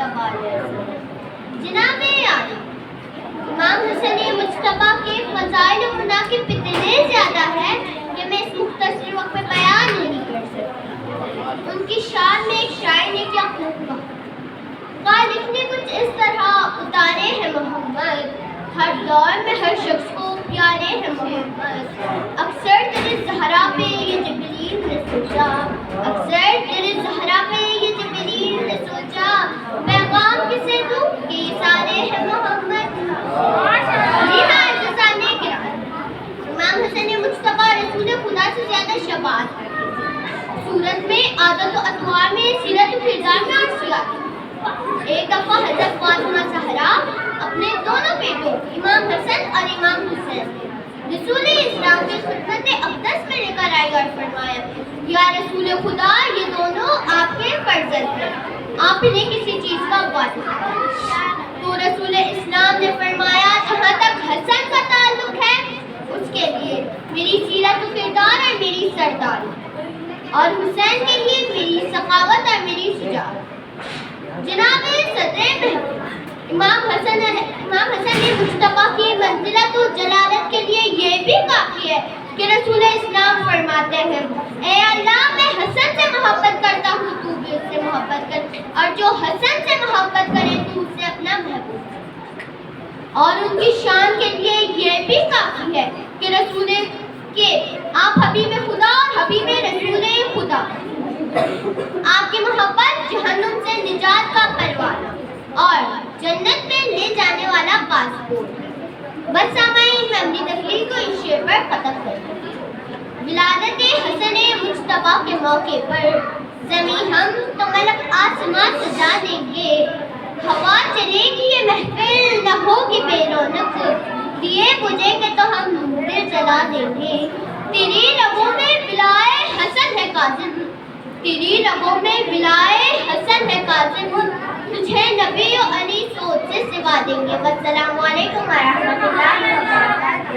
मुज्तबा जनाब आली इमाम हसन मुज्तबा के फ़ज़ाइल और मनाक़िब इतने ज़्यादा है कि मैं इस मुख्तसर वक्त में बयान नहीं कर सकती। उनकी शान में एक शायर ने क्या खूब कहा, लिखने कुछ इस तरह उतारे हैं मोहम्मद, हर दौर में हर शख्स को प्यारे हैं मोहम्मद। अक्सर तेरे ज़हरा पे ये जिब्रील ने सोचा, अक्सर तेरे ज़हरा पे ये जिब्रील ने सोचा, पैगाम किसे दूं कि ये सारे हैं मोहम्मद। जी हाँ जज़ाने गिराम, इमाम हसन मुज्तबा रसूल खुदा से ज़्यादा शबात करते थे। सूरत में, आदत व अतवार में, सीरत व किरदार में अर्शियात। एक दफ़ा हज़रत फ़ातिमा ज़हरा अपने दोनों बेटों इमाम हसन और इमाम हुसैन रसूल इस्लाम की खिदमत अक़दस में लेकर आई और फरमाया, या रसूल खुदा, ये दोनों आपके फर्जंद हैं, आप इन्हें किसी चीज़ का वारिस करें। तो रसूल इस्लाम ने फरमाया, जहाँ तक हसन का ताल्लुक है उसके लिए मेरी सीरत व किरदार और मेरी सरदारी, और हुसैन के लिए मेरी सखावत और मेरी शुजाअत। जनाब सदर इमाम हसन मुज्तबा की मंजिलत और जलालत के लिए ये भी काफ़ी है कि रसूल इस्लाम फरमाते हैं, ए अल्लाह, मैं हसन से मोहब्बत करता हूँ, तू भी उससे मोहब्बत कर, और जो हसन से मोहब्बत करे तू उससे अपना महबूब कर। और उनकी शान के लिए ये भी काफ़ी है कि रसूल के आप हबीब खुदा और हबीब रसूल खुदा, आपकी मोहब्बत जहन्नुम से निजात का परवाना और जन्नत में ले जाने वाला पासपोर्ट। बस सामाईन, मैं अपनी तकरीर को इस शेर पर ख़त्म करती हूँ। विलादत हसन मुज्तबा के मौके पर ज़मीं हम तो मलक आसमां सजा देंगे, हवा चलेगी ये महफिल न होगी बेरौनक, दिए बुझेंगे तो हम दिल जला देंगे। तेरी रगों में बिलाए हसन है काज़िम, तेरी रगों में बिलाए हसन है काज़िम, तुझे नबी और अली सोच से सिवा देंगे। वस्सलामु अलैकुम व रहमतुल्लाहि व बरकातहू।